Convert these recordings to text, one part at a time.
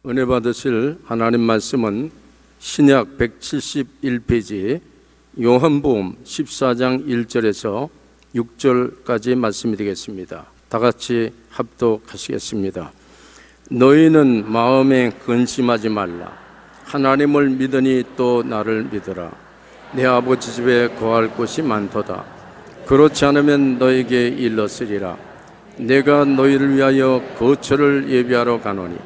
은혜 받으실 하나님 말씀은 신약 171페이지 요한복음 14장 1절에서 6절까지 말씀이 되겠습니다. 다 같이 합독하시겠습니다. 너희는 마음에 근심하지 말라. 하나님을 믿으니 또 나를 믿으라. 내 아버지 집에 거할 곳이 많도다. 그렇지 않으면 너에게 일렀으리라. 내가 너희를 위하여 거처를 예비하러 가노니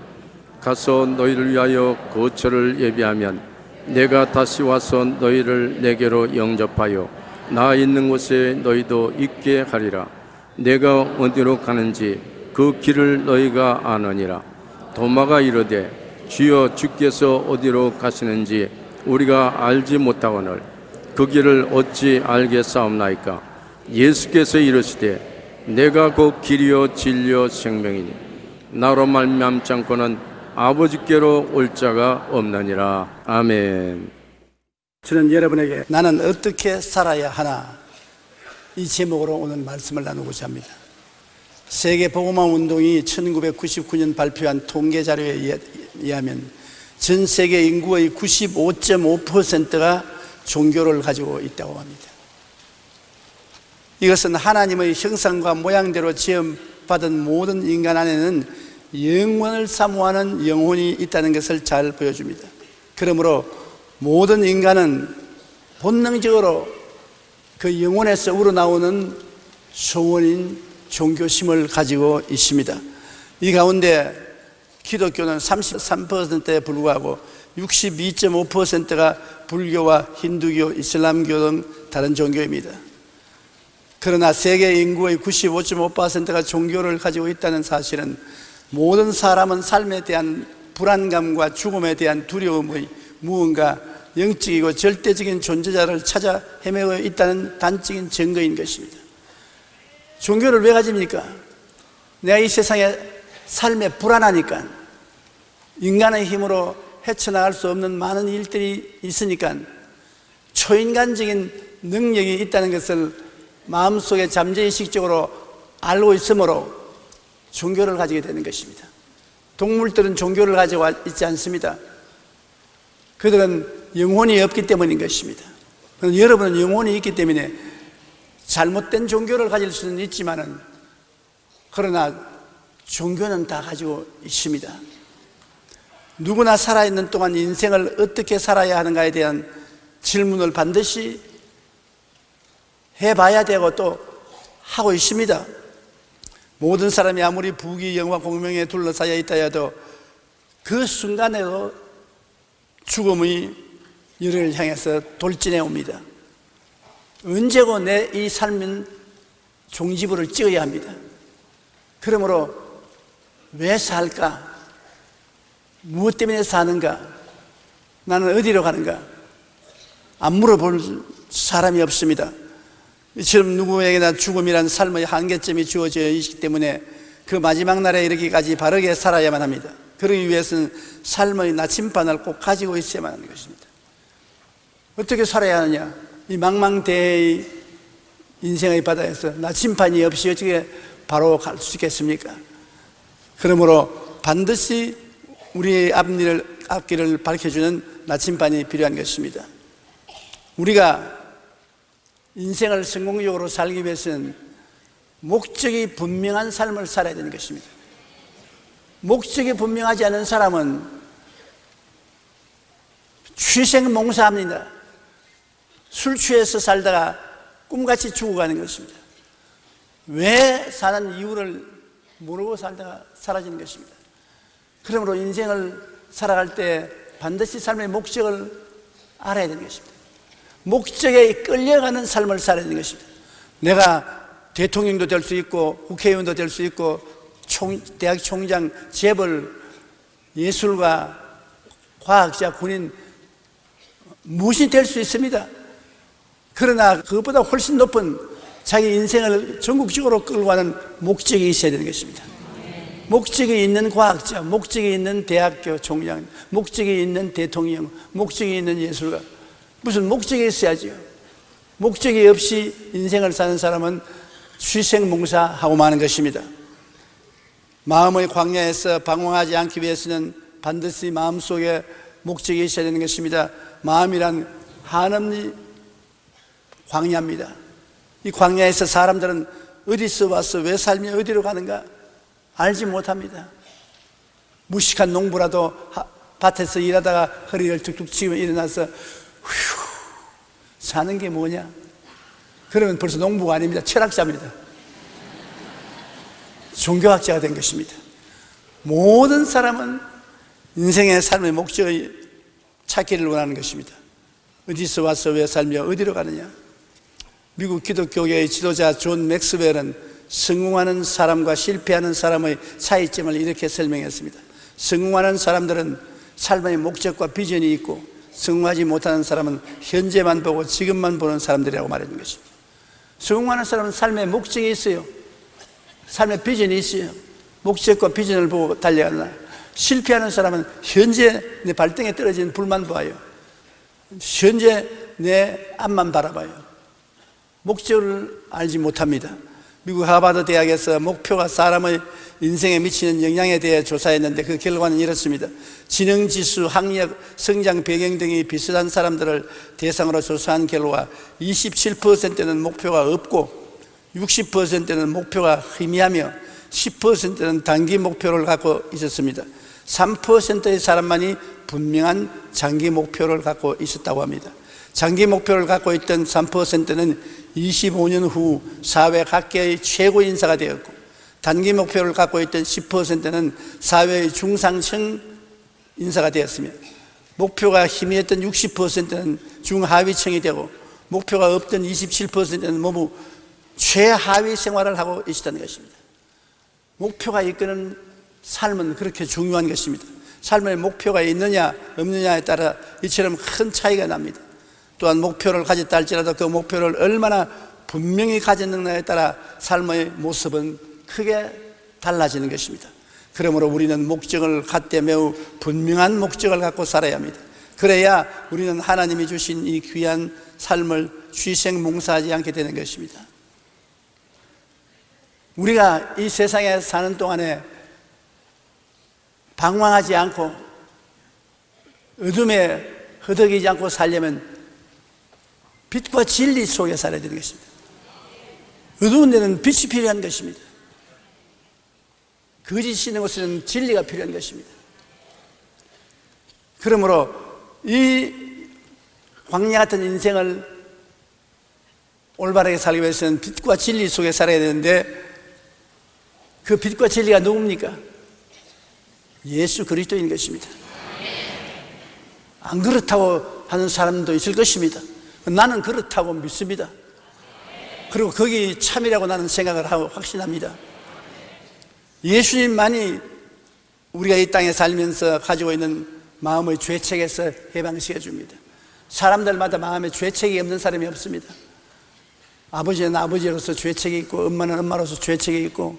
가서 너희를 위하여 거처를 예비하면 내가 다시 와서 너희를 내게로 영접하여 나 있는 곳에 너희도 있게 하리라. 내가 어디로 가는지 그 길을 너희가 아느니라. 도마가 이르되 주여 주께서 어디로 가시는지 우리가 알지 못하거늘 그 길을 어찌 알겠사옵나이까. 예수께서 이르시되 내가 곧 길이요 진리요 생명이니 나로 말미암지 않고는 아버지께로 올 자가 없느니라. 아멘. 저는 여러분에게 나는 어떻게 살아야 하나 이 제목으로 오늘 말씀을 나누고자 합니다. 세계복음화 운동이 1999년 발표한 통계 자료에 의하면 전 세계 인구의 95.5%가 종교를 가지고 있다고 합니다. 이것은 하나님의 형상과 모양대로 지음받은 모든 인간 안에는 영원을 사모하는 영혼이 있다는 것을 잘 보여줍니다. 그러므로 모든 인간은 본능적으로 그 영혼에서 우러나오는 소원인 종교심을 가지고 있습니다. 이 가운데 기독교는 33%에 불과하고 62.5%가 불교와 힌두교, 이슬람교 등 다른 종교입니다. 그러나 세계 인구의 95.5%가 종교를 가지고 있다는 사실은 모든 사람은 삶에 대한 불안감과 죽음에 대한 두려움의 무언가 영적이고 절대적인 존재자를 찾아 헤매고 있다는 단적인 증거인 것입니다. 종교를 왜 가집니까? 내가 이 세상에 삶에 불안하니까, 인간의 힘으로 헤쳐나갈 수 없는 많은 일들이 있으니까, 초인간적인 능력이 있다는 것을 마음속에 잠재의식적으로 알고 있으므로 종교를 가지게 되는 것입니다. 동물들은 종교를 가지고 있지 않습니다. 그들은 영혼이 없기 때문인 것입니다. 여러분은 영혼이 있기 때문에 잘못된 종교를 가질 수는 있지만은, 그러나 종교는 다 가지고 있습니다. 누구나 살아있는 동안 인생을 어떻게 살아야 하는가에 대한 질문을 반드시 해봐야 되고 또 하고 있습니다. 모든 사람이 아무리 부귀, 영화, 공명에 둘러싸여 있다 해도 그 순간에도 죽음의 열을 향해서 돌진해 옵니다. 언제고 내 이 삶은 종지부를 찍어야 합니다. 그러므로 왜 살까? 무엇 때문에 사는가? 나는 어디로 가는가? 안 물어볼 사람이 없습니다. 이처럼 누구에게나 죽음이란 삶의 한계점이 주어져 있기 때문에 그 마지막 날에 이르기까지 바르게 살아야만 합니다. 그러기 위해서는 삶의 나침반을 꼭 가지고 있어야만 하는 것입니다. 어떻게 살아야 하느냐? 이 망망대해의 인생의 바다에서 나침반이 없이 어떻게 바로 갈 수 있겠습니까? 그러므로 반드시 우리의 앞길을 밝혀주는 나침반이 필요한 것입니다. 우리가 인생을 성공적으로 살기 위해서는 목적이 분명한 삶을 살아야 되는 것입니다. 목적이 분명하지 않은 사람은 취생몽사합니다. 술 취해서 살다가 꿈같이 죽어가는 것입니다. 왜 사는 이유를 모르고 살다가 사라지는 것입니다. 그러므로 인생을 살아갈 때 반드시 삶의 목적을 알아야 되는 것입니다. 목적에 끌려가는 삶을 살아야 되는 것입니다. 내가 대통령도 될 수 있고 국회의원도 될 수 있고 대학 총장, 재벌, 예술가, 과학자, 군인 무엇이 될 수 있습니다. 그러나 그것보다 훨씬 높은 자기 인생을 전국적으로 끌고 가는 목적이 있어야 되는 것입니다. 목적이 있는 과학자, 목적이 있는 대학교 총장, 목적이 있는 대통령, 목적이 있는 예술가, 무슨 목적이 있어야죠. 목적이 없이 인생을 사는 사람은 취생몽사하고 마는 것입니다. 마음의 광야에서 방황하지 않기 위해서는 반드시 마음속에 목적이 있어야 되는 것입니다. 마음이란 한없는 광야입니다. 이 광야에서 사람들은 어디서 와서 왜 살며 어디로 가는가 알지 못합니다. 무식한 농부라도 밭에서 일하다가 허리를 툭툭 치고 일어나서 휴, 사는 게 뭐냐? 그러면 벌써 농부가 아닙니다. 철학자입니다. 종교학자가 된 것입니다. 모든 사람은 인생의 삶의 목적을 찾기를 원하는 것입니다. 어디서 와서 왜 살며 어디로 가느냐? 미국 기독교계의 지도자 존 맥스웰은 성공하는 사람과 실패하는 사람의 차이점을 이렇게 설명했습니다. 성공하는 사람들은 삶의 목적과 비전이 있고, 성공하지 못하는 사람은 현재만 보고 지금만 보는 사람들이라고 말해준 것입니다. 성공하는 사람은 삶의 목적이 있어요. 삶의 비전이 있어요. 목적과 비전을 보고 달려가나, 실패하는 사람은 현재 내 발등에 떨어진 불만 봐요. 현재 내 앞만 바라봐요. 목적을 알지 못합니다. 미국 하버드 대학에서 목표가 사람의 인생에 미치는 영향에 대해 조사했는데 그 결과는 이렇습니다. 지능지수, 학력, 성장 배경 등이 비슷한 사람들을 대상으로 조사한 결과 27%는 목표가 없고, 60%는 목표가 희미하며 10%는 단기 목표를 갖고 있었습니다. 3%의 사람만이 분명한 장기 목표를 갖고 있었다고 합니다. 장기 목표를 갖고 있던 3%는 25년 후 사회 각계의 최고 인사가 되었고, 단기 목표를 갖고 있던 10%는 사회의 중상층 인사가 되었으며, 목표가 희미했던 60%는 중하위층이 되고, 목표가 없던 27%는 모두 최하위 생활을 하고 있었다는 것입니다. 목표가 이끄는 삶은 그렇게 중요한 것입니다. 삶의 목표가 있느냐 없느냐에 따라 이처럼 큰 차이가 납니다. 또한 목표를 가졌다 할지라도 그 목표를 얼마나 분명히 가졌느냐에 따라 삶의 모습은 크게 달라지는 것입니다. 그러므로 우리는 목적을 갖되 매우 분명한 목적을 갖고 살아야 합니다. 그래야 우리는 하나님이 주신 이 귀한 삶을 취생몽사하지 않게 되는 것입니다. 우리가 이 세상에 사는 동안에 방황하지 않고 어둠에 허덕이지 않고 살려면 빛과 진리 속에 살아야 되는 것입니다. 어두운 데는 빛이 필요한 것입니다. 거짓이 있는 곳에는 진리가 필요한 것입니다. 그러므로 이 광야 같은 인생을 올바르게 살기 위해서는 빛과 진리 속에 살아야 되는데, 그 빛과 진리가 누굽니까? 예수 그리스도인 것입니다. 안 그렇다고 하는 사람도 있을 것입니다. 나는 그렇다고 믿습니다. 그리고 거기 참이라고 나는 생각을 하고 확신합니다. 예수님만이 우리가 이 땅에 살면서 가지고 있는 마음의 죄책에서 해방시켜 줍니다. 사람들마다 마음에 죄책이 없는 사람이 없습니다. 아버지는 아버지로서 죄책이 있고, 엄마는 엄마로서 죄책이 있고,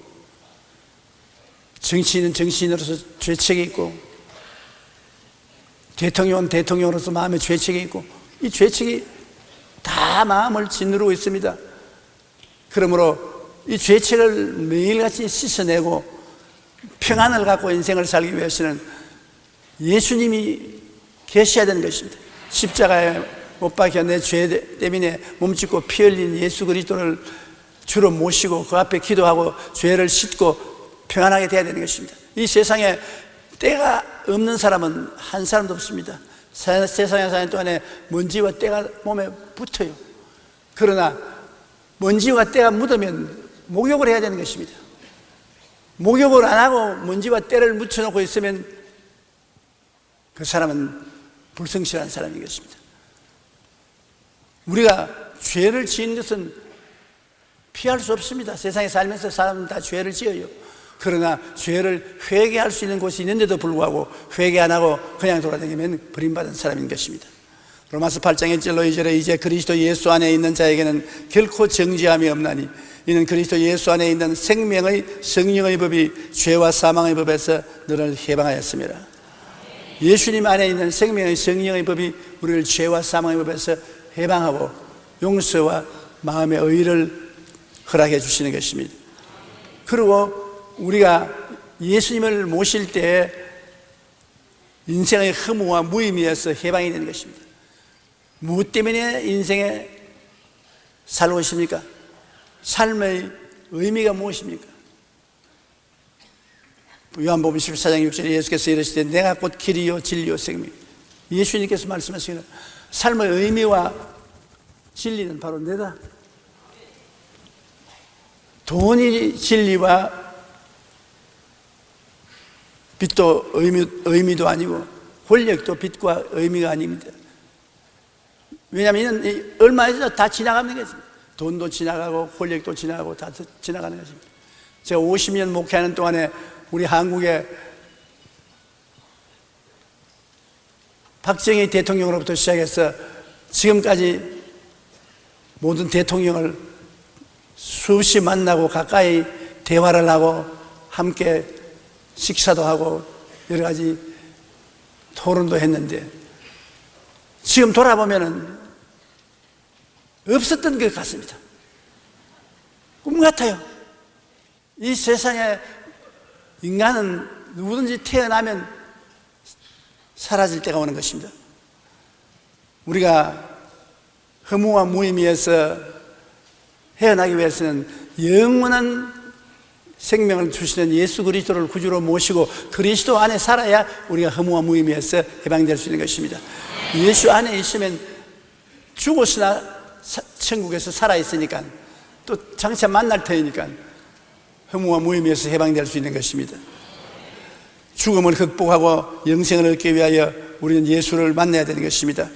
정치인은 정치인으로서 죄책이 있고, 대통령은 대통령으로서 마음에 죄책이 있고, 이 죄책이 다 마음을 짓누르고 있습니다. 그러므로 이 죄책을 매일같이 씻어내고 평안을 갖고 인생을 살기 위해서는 예수님이 계셔야 되는 것입니다. 십자가에 못 박혀 내 죄 때문에 몸짓고 피 흘린 예수 그리스도를 주로 모시고 그 앞에 기도하고 죄를 씻고 평안하게 돼야 되는 것입니다. 이 세상에 때가 없는 사람은 한 사람도 없습니다. 세상에 사는 동안에 먼지와 때가 몸에 붙어요. 그러나 먼지와 때가 묻으면 목욕을 해야 되는 것입니다. 목욕을 안 하고 먼지와 때를 묻혀놓고 있으면 그 사람은 불성실한 사람인 것입니다. 우리가 죄를 지은 것은 피할 수 없습니다. 세상에 살면서 사람은 다 죄를 지어요. 그러나 죄를 회개할 수 있는 곳이 있는데도 불구하고 회개 안 하고 그냥 돌아다니면 버림받은 사람인 것입니다. 로마서 8장 1절로 2절에 이제 그리스도 예수 안에 있는 자에게는 결코 정죄함이 없나니 이는 그리스도 예수 안에 있는 생명의 성령의 법이 죄와 사망의 법에서 너를 해방하였습니다. 예수님 안에 있는 생명의 성령의 법이 우리를 죄와 사망의 법에서 해방하고 용서와 마음의 의를 허락해 주시는 것입니다. 그리고 우리가 예수님을 모실 때 인생의 허무와 무의미에서 해방이 되는 것입니다. 무엇 때문에 인생에 살고 계십니까? 삶의 의미가 무엇입니까? 요한복음 14장 6절에 예수께서 이르시되 내가 곧 길이요 진리요 생명. 예수님께서 말씀하시기를 삶의 의미와 진리는 바로 내다. 돈이 진리와 빛도 의미도 아니고 권력도 빛과 의미가 아닙니다. 왜냐하면 얼마에서 다 지나가는 것입니다. 돈도 지나가고 권력도 지나가고 다 지나가는 것입니다. 제가 50년 목회하는 동안에 우리 한국의 박정희 대통령으로부터 시작해서 지금까지 모든 대통령을 수없이 만나고 가까이 대화를 하고 함께 식사도 하고 여러 가지 토론도 했는데 지금 돌아보면은 없었던 것 같습니다. 꿈 같아요. 이 세상에 인간은 누구든지 태어나면 사라질 때가 오는 것입니다. 우리가 허무와 무의미에서 헤어나기 위해서는 영원한 생명을 주시는 예수 그리스도를 구주로 모시고 그리스도 안에 살아야 우리가 허무와 무의미에서 해방될 수 있는 것입니다. 예수 안에 있으면 죽었으나 천국에서 살아있으니까 또 장차 만날 터이니까 허무와 무의미에서 해방될 수 있는 것입니다. 죽음을 극복하고 영생을 얻기 위하여 우리는 예수를 만나야 되는 것입니다.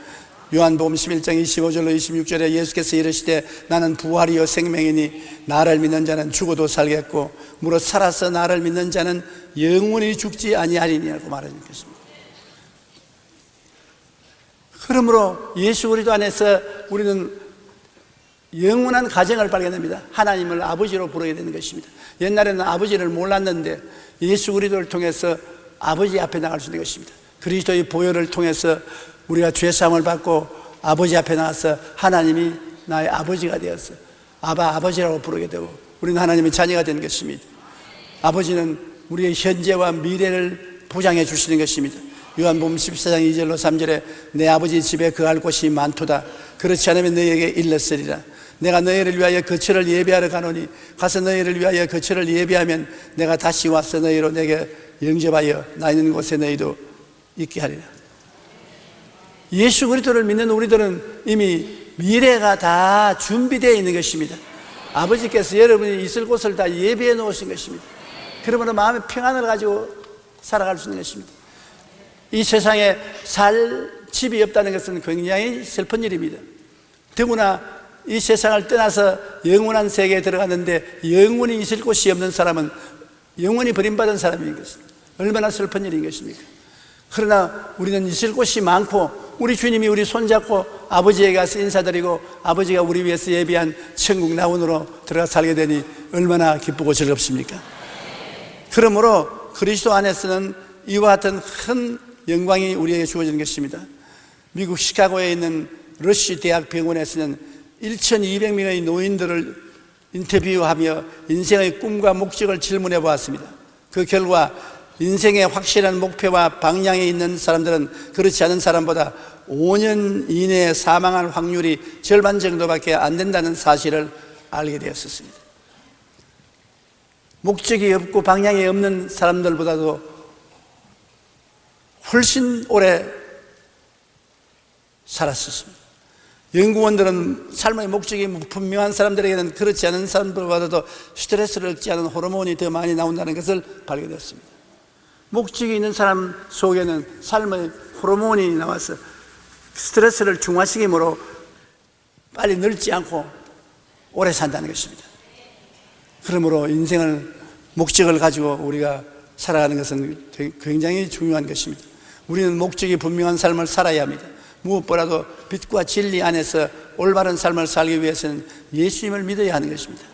요한복음 11장 25절로 26절에 예수께서 이르시되 나는 부활이요 생명이니 나를 믿는 자는 죽어도 살겠고 무릇 살아서 나를 믿는 자는 영원히 죽지 아니하리니라고 말하는 것입니다. 그러므로 예수 그리스도 안에서 우리는 영원한 가정을 발견합니다. 하나님을 아버지로 부르게 되는 것입니다. 옛날에는 아버지를 몰랐는데 예수 그리스도를 통해서 아버지 앞에 나갈 수 있는 것입니다. 그리스도의 보혈을 통해서 우리가 죄사함을 받고 아버지 앞에 나가서 하나님이 나의 아버지가 되어서 아버지라고 부르게 되고 우리는 하나님의 자녀가 되는 것입니다. 아버지는 우리의 현재와 미래를 보장해 주시는 것입니다. 요한복음 14장 2절로 3절에 내 아버지 집에 거할 곳이 많도다. 그렇지 않으면 너희에게 일렀으리라. 내가 너희를 위하여 거처를 예비하러 가노니 가서 너희를 위하여 거처를 예비하면 내가 다시 와서 너희로 내게 영접하여 나 있는 곳에 너희도 있게 하리라. 예수 그리스도를 믿는 우리들은 이미 미래가 다 준비되어 있는 것입니다. 아버지께서 여러분이 있을 곳을 다 예비해 놓으신 것입니다. 그러므로 마음의 평안을 가지고 살아갈 수 있는 것입니다. 이 세상에 살 집이 없다는 것은 굉장히 슬픈 일입니다. 더구나 이 세상을 떠나서 영원한 세계에 들어갔는데 영원히 있을 곳이 없는 사람은 영원히 버림받은 사람인 것입니다. 얼마나 슬픈 일인 것입니까? 그러나 우리는 있을 곳이 많고 우리 주님이 우리 손잡고 아버지에게 가서 인사드리고 아버지가 우리 위해서 예비한 천국 나원으로 들어가 살게 되니 얼마나 기쁘고 즐겁습니까? 그러므로 그리스도 안에서는 이와 같은 큰 영광이 우리에게 주어지는 것입니다. 미국 시카고에 있는 러쉬 대학 병원에서는 1,200명의 노인들을 인터뷰하며 인생의 꿈과 목적을 질문해 보았습니다. 그 결과 인생의 확실한 목표와 방향이 있는 사람들은 그렇지 않은 사람보다 5년 이내에 사망할 확률이 절반 정도밖에 안 된다는 사실을 알게 되었습니다. 목적이 없고 방향이 없는 사람들보다도 훨씬 오래 살았습니다. 연구원들은 삶의 목적이 분명한 사람들에게는 그렇지 않은 사람들보다도 스트레스를 얻지 않은 호르몬이 더 많이 나온다는 것을 발견했습니다. 목적이 있는 사람 속에는 삶의 호르몬이 나와서 스트레스를 중화시키므로 빨리 늙지 않고 오래 산다는 것입니다. 그러므로 인생을 목적을 가지고 우리가 살아가는 것은 굉장히 중요한 것입니다. 우리는 목적이 분명한 삶을 살아야 합니다. 무엇보다도 빛과 진리 안에서 올바른 삶을 살기 위해서는 예수님을 믿어야 하는 것입니다.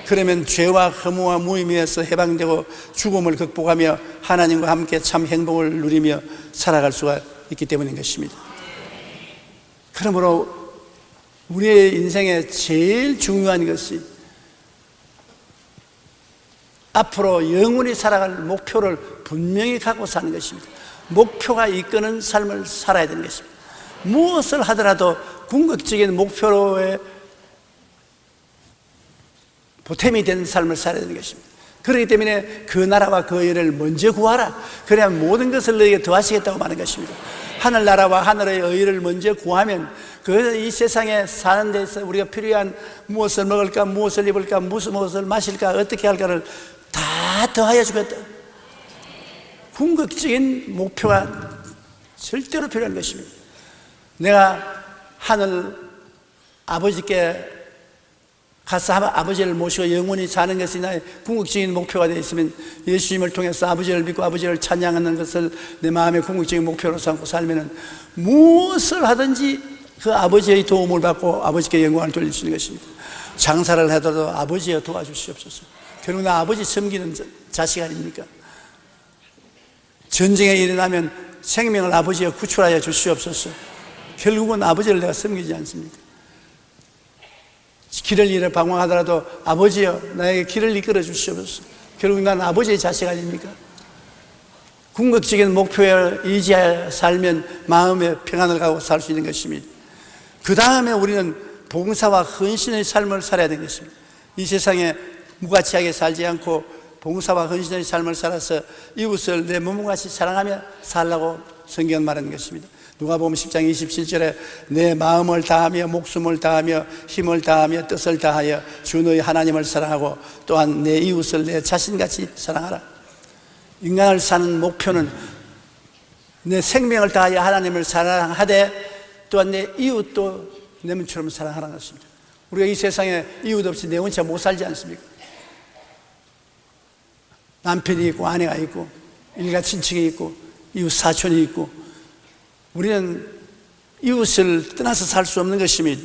그러면 죄와 허무와 무의미에서 해방되고 죽음을 극복하며 하나님과 함께 참 행복을 누리며 살아갈 수가 있기 때문인 것입니다. 그러므로 우리의 인생에 제일 중요한 것이 앞으로 영원히 살아갈 목표를 분명히 갖고 사는 것입니다. 목표가 이끄는 삶을 살아야 되는 것입니다. 무엇을 하더라도 궁극적인 목표에 보탬이 되는 삶을 살아야 되는 것입니다. 그렇기 때문에 그 나라와 그 의를 먼저 구하라. 그래야 모든 것을 너에게 더하시겠다고 말하는 것입니다. 하늘나라와 하늘의 의를 먼저 구하면 이 세상에 사는 데서 우리가 필요한 무엇을 먹을까, 무엇을 입을까, 무엇을 마실까, 어떻게 할까를 다 더하여 주겠다. 궁극적인 목표가 절대로 필요한 것입니다. 내가 하늘 아버지께 가서 아버지를 모시고 영원히 사는 것이 나의 궁극적인 목표가 되어 있으면 예수님을 통해서 아버지를 믿고 아버지를 찬양하는 것을 내 마음의 궁극적인 목표로 삼고 살면 무엇을 하든지 그 아버지의 도움을 받고 아버지께 영광을 돌릴 수 있는 것입니다. 장사를 하더라도 아버지여 도와주시옵소서. 결국 나 아버지 섬기는 자식 아닙니까? 전쟁이 일어나면 생명을 아버지여 구출하여 주시옵소서. 결국은 아버지를 내가 섬기지 않습니까? 길을 잃어 방황하더라도 아버지여 나에게 길을 이끌어 주시옵소서. 결국 난 아버지의 자식 아닙니까? 궁극적인 목표에 의지하여 살면 마음의 평안을 가고 살 수 있는 것입니다. 그 다음에 우리는 봉사와 헌신의 삶을 살아야 되는 것입니다. 이 세상에 무가치하게 살지 않고 봉사와 헌신의 삶을 살아서 이웃을 내 몸같이 사랑하며 살라고 성경은 말하는 것입니다. 누가복음 10장 27절에 내 마음을 다하며 목숨을 다하며 힘을 다하며 뜻을 다하여 주 너희 하나님을 사랑하고 또한 내 이웃을 내 자신같이 사랑하라. 인간을 사는 목표는 내 생명을 다하여 하나님을 사랑하되 또한 내 이웃도 내 몸처럼 사랑하라는 것입니다. 우리가 이 세상에 이웃 없이 내 혼자 못 살지 않습니까? 남편이 있고 아내가 있고 일가 친척이 있고 이웃 사촌이 있고 우리는 이웃을 떠나서 살 수 없는 것입니다.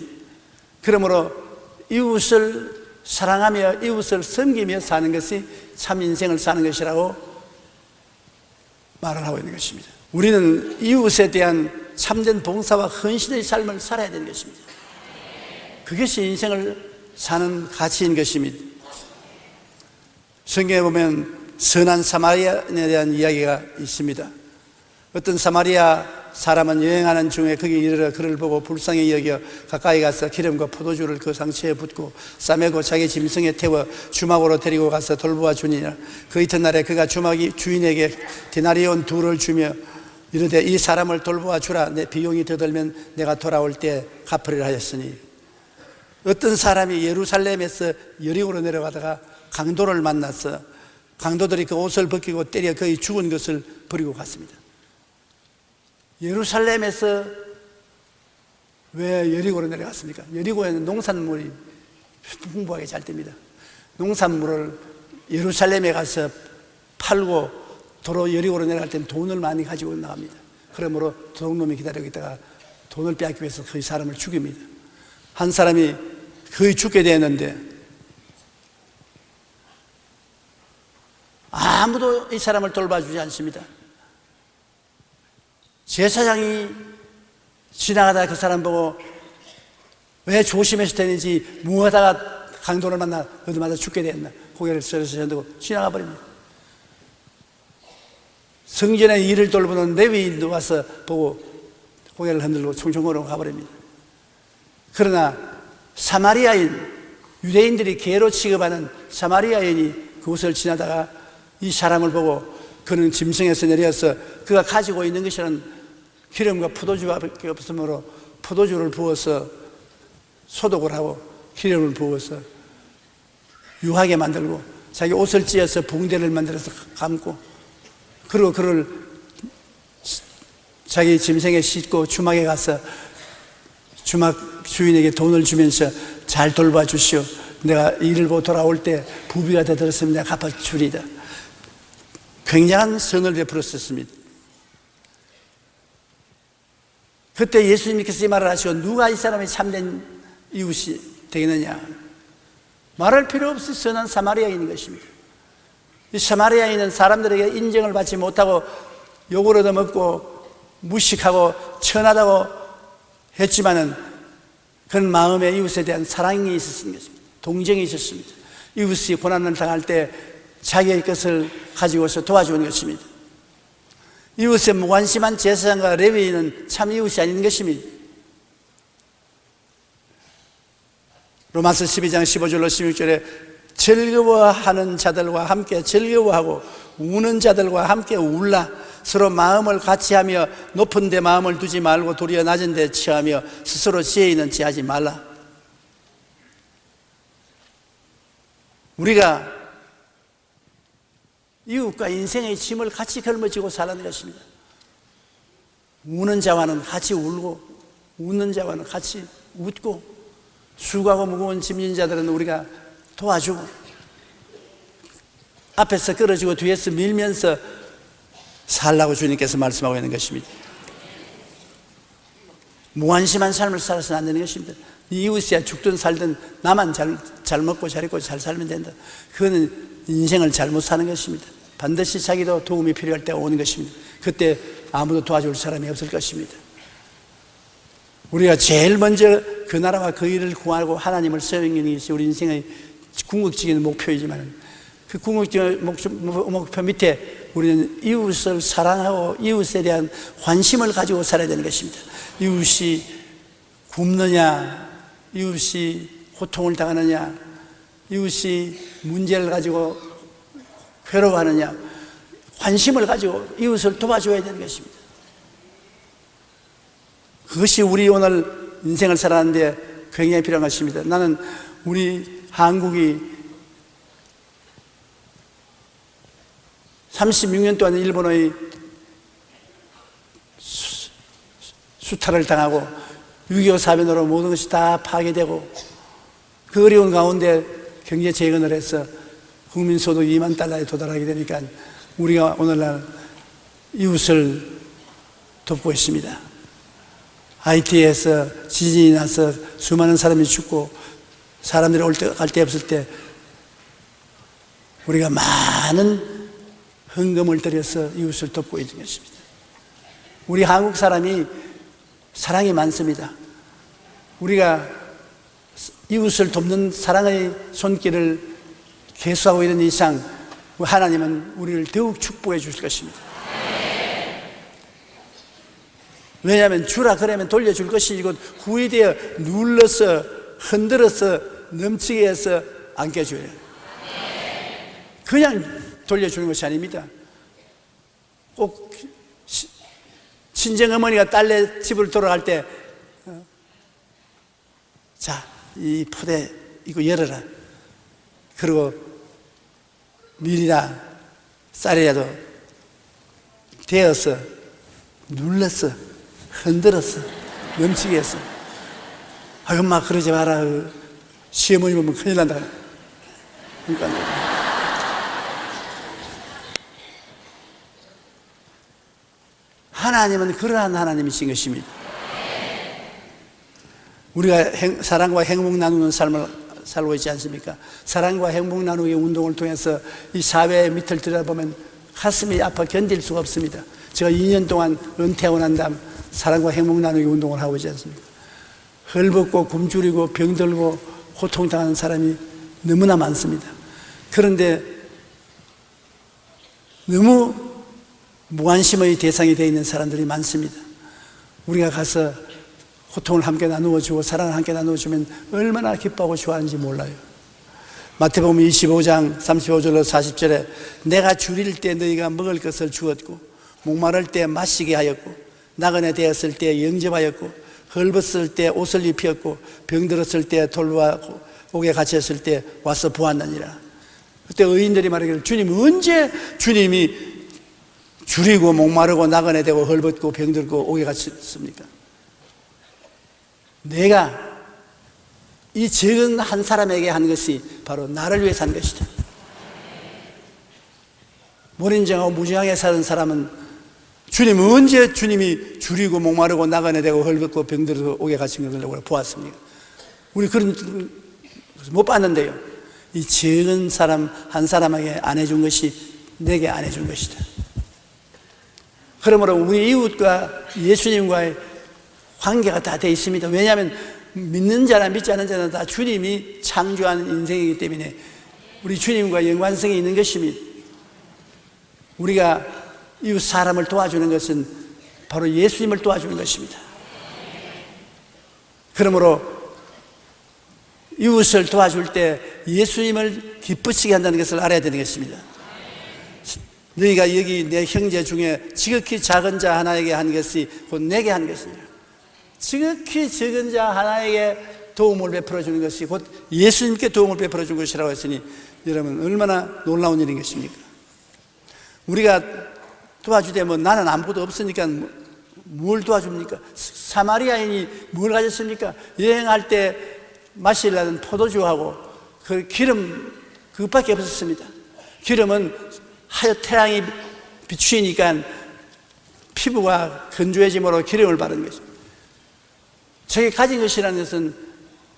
그러므로 이웃을 사랑하며 이웃을 섬기며 사는 것이 참 인생을 사는 것이라고 말을 하고 있는 것입니다. 우리는 이웃에 대한 참된 봉사와 헌신의 삶을 살아야 되는 것입니다. 그것이 인생을 사는 가치인 것입니다. 성경에 보면 선한 사마리아인에 대한 이야기가 있습니다. 어떤 사마리아 사람은 여행하는 중에 거기 이르러 그를 보고 불쌍히 여겨 가까이 가서 기름과 포도주를 그 상처에 붓고 싸매고 자기 짐승에 태워 주막으로 데리고 가서 돌보아 주니라. 그 이튿날에 그가 주인에게 데나리온 2를 주며 이르되 이 사람을 돌보아 주라. 내 비용이 더 들면 내가 돌아올 때 갚으리라 하였으니, 어떤 사람이 예루살렘에서 여리고로 내려가다가 강도를 만나서 강도들이 그 옷을 벗기고 때려 거의 죽은 것을 버리고 갔습니다. 예루살렘에서 왜 여리고로 내려갔습니까? 여리고에는 농산물이 풍부하게 잘 됩니다. 농산물을 예루살렘에 가서 팔고 도로 여리고로 내려갈 때는 돈을 많이 가지고 나갑니다. 그러므로 도둑놈이 기다리고 있다가 돈을 빼앗기 위해서 그 사람을 죽입니다. 한 사람이 거의 죽게 되었는데 아무도 이 사람을 돌봐주지 않습니다. 제사장이 지나가다가 그 사람 보고 왜 조심해서 다니지 무하다가 강도를 만나 얻어맞아 죽게 되었나, 고개를 썰어서 흔들고 지나가 버립니다. 성전의 일을 돌보는 레위인도 와서 보고 고개를 흔들고 총총거리고 가버립니다. 그러나 사마리아인, 유대인들이 개로 취급하는 사마리아인이 그곳을 지나다가 이 사람을 보고 그는 짐승에서 내려서 그가 가지고 있는 것이란 기름과 포도주밖에 없으므로 포도주를 부어서 소독을 하고 기름을 부어서 유하게 만들고 자기 옷을 찢어서 붕대를 만들어서 감고, 그리고 그를 자기 짐승에 싣고 주막에 가서 주막 주인에게 돈을 주면서 잘 돌봐 주시오. 내가 일을 보고 돌아올 때 부비가 더 들었으면 내가 갚아주리다. 굉장한 선을 베풀었습니다. 그때 예수님께서 이 말을 하시고 누가 이 사람이 참된 이웃이 되겠느냐, 말할 필요 없이 선한 사마리아인인 것입니다. 이 사마리아인은 사람들에게 인정을 받지 못하고 욕을 얻어먹고 무식하고 천하다고 했지만은 그런 마음에 이웃에 대한 사랑이 있었습니다. 동정이 있었습니다. 이웃이 고난을 당할 때 자기의 것을 가지고서 도와주는 것입니다. 이웃의 무관심한 제사장과 레위인은 참 이웃이 아닌 것입니다. 로마서 12장 15절로 16절에 즐거워하는 자들과 함께 즐거워하고 우는 자들과 함께 울라. 서로 마음을 같이하며 높은 데 마음을 두지 말고 도리어 낮은 데 취하며 스스로 지혜 있는 체 하지 말라. 우리가 이웃과 인생의 짐을 같이 걸머쥐고 살아가는 것입니다. 우는 자와는 같이 울고 웃는 자와는 같이 웃고 수고하고 무거운 짐진 자들은 우리가 도와주고 앞에서 끌어주고 뒤에서 밀면서 살라고 주님께서 말씀하고 있는 것입니다. 무한심한 삶을 살아서는 안 되는 것입니다. 이웃이야 죽든 살든 나만 잘 먹고 잘 입고 잘 살면 된다. 그거는 인생을 잘못 사는 것입니다. 반드시 자기도 도움이 필요할 때가 오는 것입니다. 그때 아무도 도와줄 사람이 없을 것입니다. 우리가 제일 먼저 그 나라와 그 일을 구하고 하나님을 섬기는 것이 우리 인생의 궁극적인 목표이지만 그 궁극적인 목표 밑에 우리는 이웃을 사랑하고 이웃에 대한 관심을 가지고 살아야 되는 것입니다. 이웃이 굶느냐, 이웃이 고통을 당하느냐, 이웃이 문제를 가지고 괴로워하느냐, 관심을 가지고 이웃을 도와줘야 되는 것입니다. 그것이 우리 오늘 인생을 살아가는데 굉장히 필요한 것입니다. 나는 우리 한국이 36년 동안 일본의 수탈을 당하고 6.25 사변으로 모든 것이 다 파괴되고 그 어려운 가운데 경제 재건을 해서 국민소득 2만 달러에 도달하게 되니까 우리가 오늘날 이웃을 돕고 있습니다. 하이티에서 지진이 나서 수많은 사람이 죽고 사람들이 올 때 갈 데 없을 때 우리가 많은 헌금을 들여서 이웃을 돕고 있는 것입니다. 우리 한국 사람이 사랑이 많습니다. 우리가 이웃을 돕는 사랑의 손길을 계수하고 있는 이상 하나님은 우리를 더욱 축복해 주실 것입니다. 왜냐하면 주라 그러면 돌려줄 것이 이곳 후이되어 눌러서 흔들어서 넘치게 해서 안겨줘요. 그냥 돌려주는 것이 아닙니다. 꼭 친정어머니가 딸네 집을 돌아갈 때 자, 이 포대 이거 열어라. 그리고 밀이나 쌀이라도 데워서 눌러서 흔들어서 넘치게 해서 아, 엄마 그러지 마라. 시어머니 보면 큰일 난다. 그러니까 하나님은 그러한 하나님이신 것입니다. 우리가 사랑과 행복 나누는 삶을 살고 있지 않습니까? 사랑과 행복 나누기 운동을 통해서 이 사회의 밑을 들여다보면 가슴이 아파 견딜 수가 없습니다. 제가 2년 동안 은퇴하고 난 다음 사랑과 행복 나누기 운동을 하고 있지 않습니까? 헐벗고 굶주리고 병들고 고통당하는 사람이 너무나 많습니다. 그런데 너무 무관심의 대상이 되어 있는 사람들이 많습니다. 우리가 가서 고통을 함께 나누어주고 사랑을 함께 나누어주면 얼마나 기뻐하고 좋아하는지 몰라요. 마태복음 25장 35절로 40절에 내가 줄일 때 너희가 먹을 것을 주었고 목마를 때 마시게 하였고 나그네 되었을 때 영접하였고 헐벗을 때 옷을 입혔고 병들었을 때 돌보았고 옥에 갇혔을 때 와서 보았느니라. 그때 의인들이 말하기를 주님 언제 주님이 줄이고 목마르고 나그네 되고 헐벗고 병들고 옥에 갇혔습니까? 내가 이 적은 한 사람에게 한 것이 바로 나를 위해서 한 것이다. 무인정하고 무지하게 사는 사람은 주님 언제 주님이 줄이고 목마르고 나그네 되고 헐벗고 병들고 옥에 갇힌 것을 보았습니까? 우리 그런 못 봤는데요. 이 적은 사람 한 사람에게 안 해준 것이 내게 안 해준 것이다. 그러므로 우리 이웃과 예수님과의 관계가 다 되어 있습니다. 왜냐하면 믿는 자나 믿지 않는 자나 다 주님이 창조한 인생이기 때문에 우리 주님과 연관성이 있는 것입니다. 우리가 이웃 사람을 도와주는 것은 바로 예수님을 도와주는 것입니다. 그러므로 이웃을 도와줄 때 예수님을 기쁘시게 한다는 것을 알아야 되는 것입니다. 너희가 여기 내 형제 중에 지극히 작은 자 하나에게 한 것이 곧 내게 한 것입니다. 지극히 적은 자 하나에게 도움을 베풀어 주는 것이 곧 예수님께 도움을 베풀어 준 것이라고 했으니 여러분 얼마나 놀라운 일인 것입니까? 우리가 도와주되 뭐 나는 아무것도 없으니까 뭘 도와줍니까? 사마리아인이 뭘 가졌습니까? 여행할 때 마시려는 포도주하고 그 기름 그것밖에 없었습니다. 기름은 하여 태양이 비추니까 피부가 건조해짐으로 기름을 바르는 것입니다. 저게 가진 것이라는 것은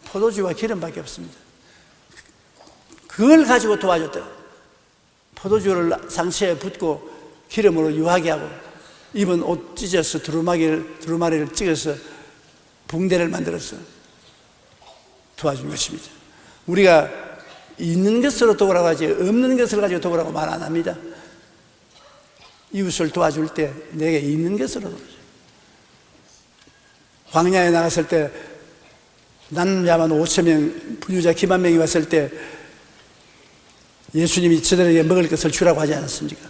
포도주와 기름밖에 없습니다. 그걸 가지고 도와줬다. 포도주를 상처에 붓고 기름으로 유하게 하고 입은 옷 찢어서 두루마리를 찍어서 붕대를 만들어서 도와준 것입니다. 우리가 있는 것으로 도우라고 하지 없는 것을 가지고 도우라고 말 안 합니다. 이웃을 도와줄 때 내게 있는 것으로 도와줘. 광야에 나갔을 때 남자만 5,000명, 부유자 기만 명이 왔을 때 예수님이 저들에게 먹을 것을 주라고 하지 않았습니까?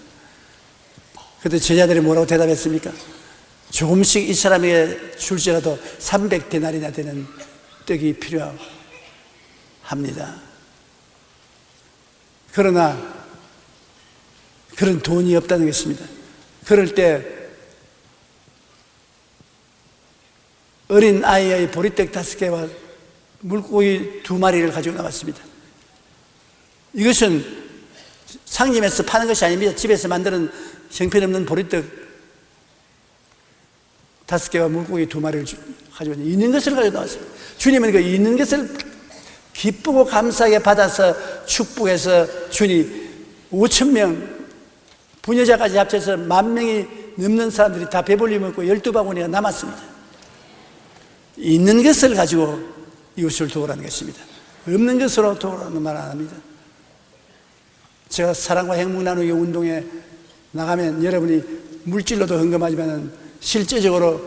그때 제자들이 뭐라고 대답했습니까? 조금씩 이 사람에게 줄지라도 300데나리나 되는 떡이 필요합니다. 그러나 그런 돈이 없다는 것입니다. 그럴 때 어린 아이의 보리떡 5개와 물고기 2마리를 가지고 나왔습니다. 이것은 상점에서 파는 것이 아닙니다. 집에서 만드는 형편없는 보리떡 5개와 물고기 2마리를 가지고 있는 것을 가지고 나왔습니다. 주님은 그 있는 것을 기쁘고 감사하게 받아서 축복해서 주니 5,000명 부녀자까지 합쳐서 10,000명이 넘는 사람들이 다 배불리 먹고 12바구니가 남았습니다. 있는 것을 가지고 이웃을 도우라는 것입니다. 없는 것으로 도우라는 말 안 합니다. 제가 사랑과 행복 나누기 운동에 나가면 여러분이 물질로도 헌금하지만 실제적으로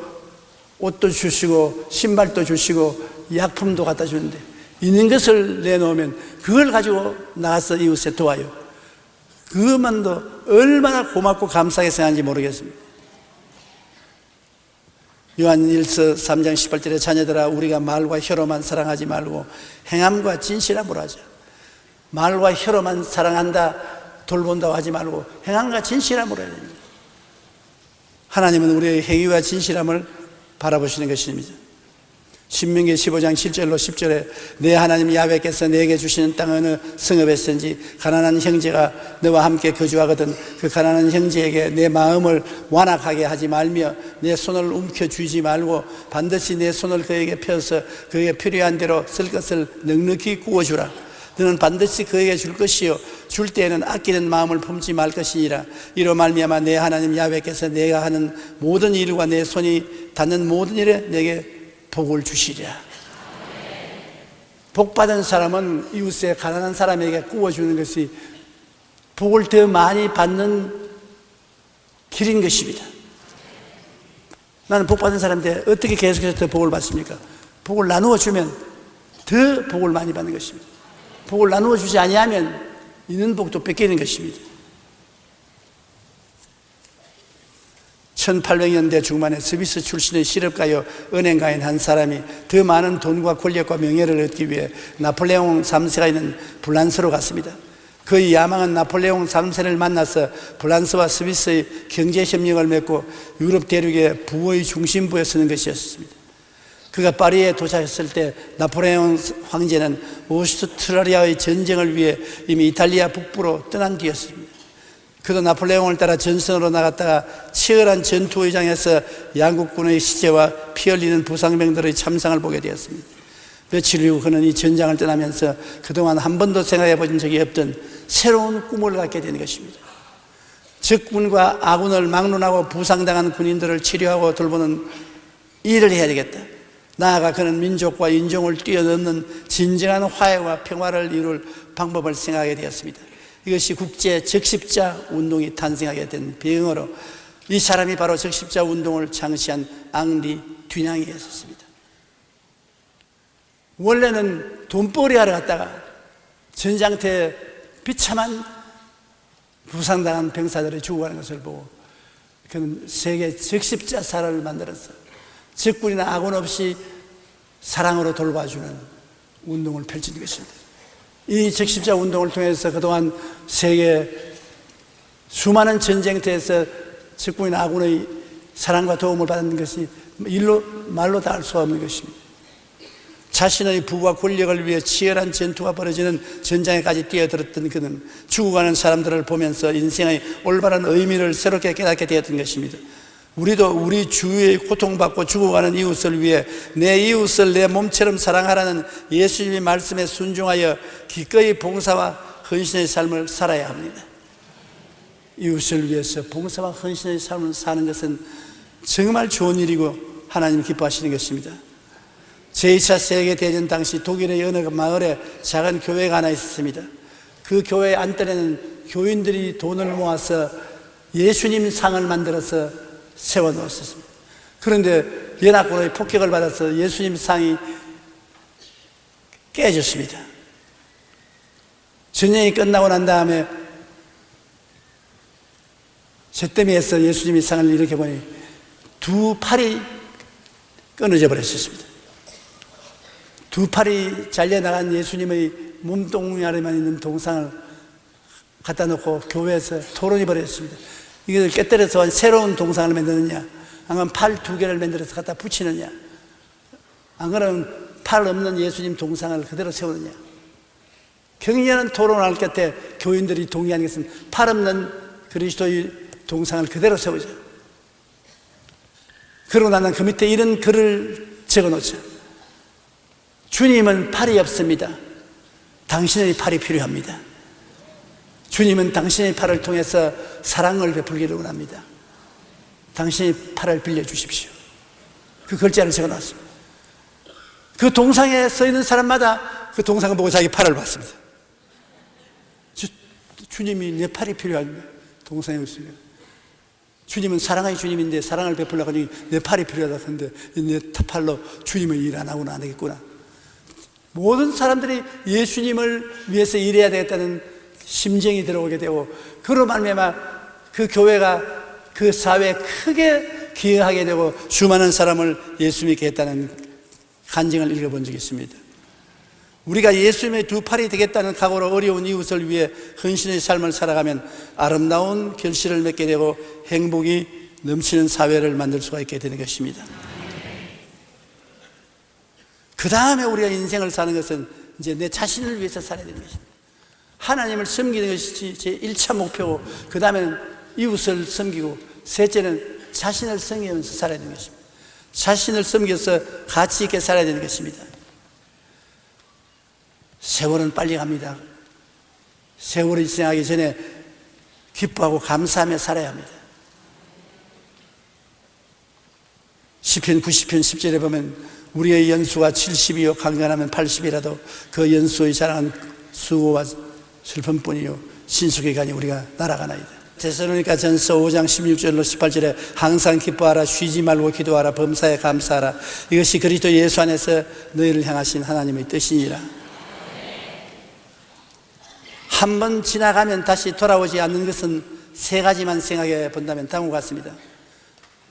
옷도 주시고 신발도 주시고 약품도 갖다 주는데 있는 것을 내놓으면 그걸 가지고 나가서 이웃에 도와요. 그것만도 얼마나 고맙고 감사하게 생각하는지 모르겠습니다. 요한일서 3장 18절에 자녀들아 우리가 말과 혀로만 사랑하지 말고 행함과 진실함으로 하자. 말과 혀로만 사랑한다 돌본다고 하지 말고 행함과 진실함으로 해야 됩니다. 하나님은 우리의 행위와 진실함을 바라보시는 것입니다. 신명기 15장 7절로 10절에 내 하나님 야훼께서 내게 주시는 땅 어느 성읍에서든지 가난한 형제가 너와 함께 거주하거든 그 가난한 형제에게 내 마음을 완악하게 하지 말며 내 손을 움켜쥐지 말고 반드시 내 손을 그에게 펴서 그에게 필요한 대로 쓸 것을 넉넉히 구워주라. 너는 반드시 그에게 줄 것이요 줄 때에는 아끼는 마음을 품지 말 것이니라. 이로 말미암아 내 하나님 야훼께서 내가 하는 모든 일과 내 손이 닿는 모든 일에 내게 복을 주시랴. 복받은 사람은 이웃의 가난한 사람에게 구워주는 것이 복을 더 많이 받는 길인 것입니다. 나는 복받은 사람인데 어떻게 계속해서 더 복을 받습니까? 복을 나누어 주면 더 복을 많이 받는 것입니다. 복을 나누어 주지 아니하면 있는 복도 뺏기는 것입니다. 1800년대 중반에 스위스 출신의 실업가요 은행가인 한 사람이 더 많은 돈과 권력과 명예를 얻기 위해 나폴레옹 3세가 있는 프랑스로 갔습니다. 그의 야망은 나폴레옹 3세를 만나서 프랑스와 스위스의 경제협력을 맺고 유럽 대륙의 부의 중심부에 서는 것이었습니다. 그가 파리에 도착했을 때 나폴레옹 황제는 오스트리아의 전쟁을 위해 이미 이탈리아 북부로 떠난 뒤였습니다. 그도 나폴레옹을 따라 전선으로 나갔다가 치열한 전투의장에서 양국군의 시체와 피 흘리는 부상병들의 참상을 보게 되었습니다. 며칠 후 그는 이 전장을 떠나면서 그동안 한 번도 생각해 본 적이 없던 새로운 꿈을 갖게 되는 것입니다. 적군과 아군을 막론하고 부상당한 군인들을 치료하고 돌보는 일을 해야 되겠다. 나아가 그는 민족과 인종을 뛰어넘는 진정한 화해와 평화를 이룰 방법을 생각하게 되었습니다. 이것이 국제 적십자 운동이 탄생하게 된 배경으로 이 사람이 바로 적십자 운동을 창시한 앙리 듀냥이었습니다. 원래는 돈벌이 하러 갔다가 전장터에 비참한 부상당한 병사들이 죽어가는 것을 보고 그는 세계 적십자사를 만들어서 적군이나 악원 없이 사랑으로 돌봐주는 운동을 펼친 것입니다. 이 적십자 운동을 통해서 그동안 세계 수많은 전쟁터에서 적군이나 악원의 사랑과 도움을 받는 것이 말로 다 할 수 없는 것입니다. 자신의 부와 권력을 위해 치열한 전투가 벌어지는 전장에까지 뛰어들었던 그는 죽어가는 사람들을 보면서 인생의 올바른 의미를 새롭게 깨닫게 되었던 것입니다. 우리도 우리 주위에 고통받고 죽어가는 이웃을 위해 내 이웃을 내 몸처럼 사랑하라는 예수님의 말씀에 순종하여 기꺼이 봉사와 헌신의 삶을 살아야 합니다. 이웃을 위해서 봉사와 헌신의 삶을 사는 것은 정말 좋은 일이고 하나님 기뻐하시는 것입니다. 제2차 세계대전 당시 독일의 어느 마을에 작은 교회가 하나 있었습니다. 그 교회 안뜰에는 교인들이 돈을 모아서 예수님 상을 만들어서 세워놓았습니다. 그런데 연합군의 폭격을 받아서 예수님 상이 깨졌습니다. 전쟁이 끝나고 난 다음에 잿더미에서 예수님의 상을 이렇게 보니 두 팔이 끊어져 버렸습니다. 두 팔이 잘려나간 예수님의 몸뚱아리만 있는 동상을 갖다 놓고 교회에서 토론이 벌어졌습니다. 이것을 깨뜨려서 새로운 동상을 만드느냐, 아니면 팔 두 개를 만들어서 갖다 붙이느냐, 안 그러면 팔 없는 예수님 동상을 그대로 세우느냐. 격렬한 토론할 끝에 교인들이 동의한 것은 팔 없는 그리스도의 동상을 그대로 세우자. 그러고 나면 그 밑에 이런 글을 적어 놓자. 주님은 팔이 없습니다. 당신의 팔이 필요합니다. 주님은 당신의 팔을 통해서 사랑을 베풀기를 원합니다. 당신의 팔을 빌려주십시오. 그 글자를 적어놨습니다. 그 동상에 서 있는 사람마다 그 동상을 보고 자기 팔을 봤습니다. 주님이 내 팔이 필요합니다. 동상에 있으면 주님은 사랑의 주님인데 사랑을 베풀려고 하니 내 팔이 필요하다 하는데 내 팔로 주님의 일 안 하고는 안 되겠구나. 모든 사람들이 예수님을 위해서 일해야 되겠다는 심정이 들어오게 되고, 그로 말미암아 그 교회가 그 사회에 크게 기여하게 되고 수많은 사람을 예수 믿게 했다는 간증을 읽어본 적이 있습니다. 우리가 예수님의 두 팔이 되겠다는 각오로 어려운 이웃을 위해 헌신의 삶을 살아가면 아름다운 결실을 맺게 되고 행복이 넘치는 사회를 만들 수가 있게 되는 것입니다. 그 다음에 우리가 인생을 사는 것은 이제 내 자신을 위해서 살아야 되는 것입니다. 하나님을 섬기는 것이 제 1차 목표고, 그 다음에는 이웃을 섬기고, 셋째는 자신을 섬기면서 살아야 되는 것입니다. 자신을 섬겨서 가치 있게 살아야 되는 것입니다. 세월은 빨리 갑니다. 세월이 지나기 전에 기뻐하고 감사하며 살아야 합니다. 시편 90편 10절에 보면 우리의 연수가 70이요 강건하면 80이라도 그 연수의 자랑은 수고와 슬픔뿐이요 신속히 가니 우리가 날아가나이다. 데살로니가 전서 5장 16절로 18절에 항상 기뻐하라, 쉬지 말고 기도하라, 범사에 감사하라, 이것이 그리스도 예수 안에서 너희를 향하신 하나님의 뜻이니라. 한 번 지나가면 다시 돌아오지 않는 것은 세 가지만 생각해 본다면 다음과 같습니다.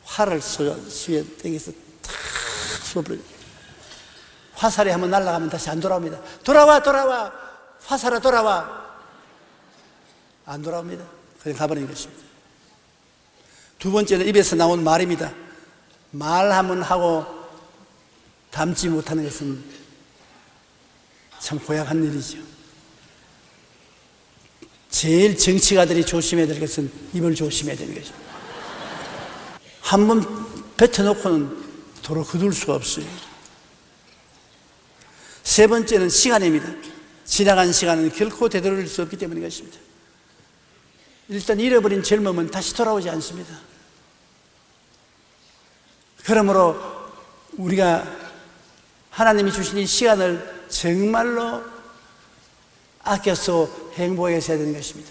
활을 수에 땡겨서 탁 쏘버려요. 화살이 한번 날아가면 다시 안 돌아옵니다. 돌아와 화살아 돌아와. 안 돌아옵니다. 그냥 가버리는 것입니다. 두 번째는 입에서 나온 말입니다. 말하면 하고 담지 못하는 것은 참 고약한 일이죠. 제일 정치가들이 조심해야 될 것은 입을 조심해야 되는 것입니다. 한번 뱉어놓고는 도로 거둘 수가 없어요. 세 번째는 시간입니다. 지나간 시간은 결코 되돌릴 수 없기 때문인 것입니다. 일단 잃어버린 젊음은 다시 돌아오지 않습니다. 그러므로 우리가 하나님이 주신 이 시간을 정말로 아껴서 행복하게 살아야 되는 것입니다.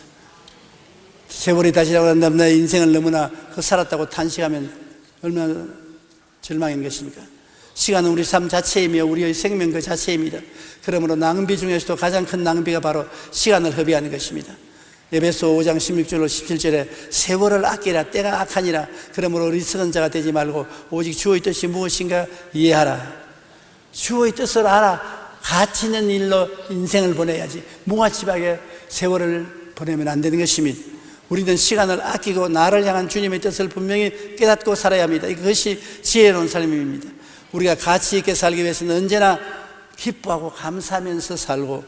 세월이 다시 돌아간다면 내 인생을 너무나 살았다고 탄식하면 얼마나 절망인 것입니까? 시간은 우리 삶 자체이며 우리의 생명 그 자체입니다. 그러므로 낭비 중에서도 가장 큰 낭비가 바로 시간을 허비하는 것입니다. 에베소 5장 16절로 17절에 세월을 아끼라 때가 악하니라. 그러므로 어리석은 자가 되지 말고 오직 주의 뜻이 무엇인가 이해하라. 주의 뜻을 알아. 가치 있는 일로 인생을 보내야지 무가치하게 세월을 보내면 안 되는 것입니다. 우리는 시간을 아끼고 나를 향한 주님의 뜻을 분명히 깨닫고 살아야 합니다. 이것이 지혜로운 삶입니다. 우리가 가치 있게 살기 위해서는 언제나 기뻐하고 감사하면서 살고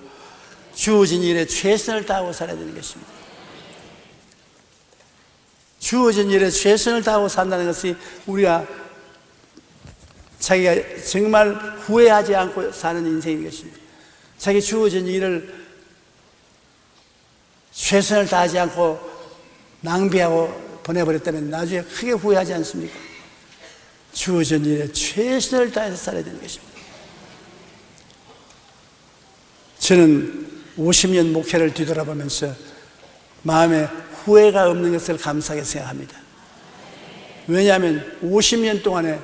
주어진 일에 최선을 다하고 살아야 되는 것입니다. 주어진 일에 최선을 다하고 산다는 것이 우리가 자기가 정말 후회하지 않고 사는 인생인 것입니다. 자기 주어진 일을 최선을 다하지 않고 낭비하고 보내버렸다면 나중에 크게 후회하지 않습니까? 주어진 일에 최선을 다해서 살아야 되는 것입니다. 저는 50년 목회를 뒤돌아보면서 마음에 후회가 없는 것을 감사하게 생각합니다. 왜냐하면 50년 동안에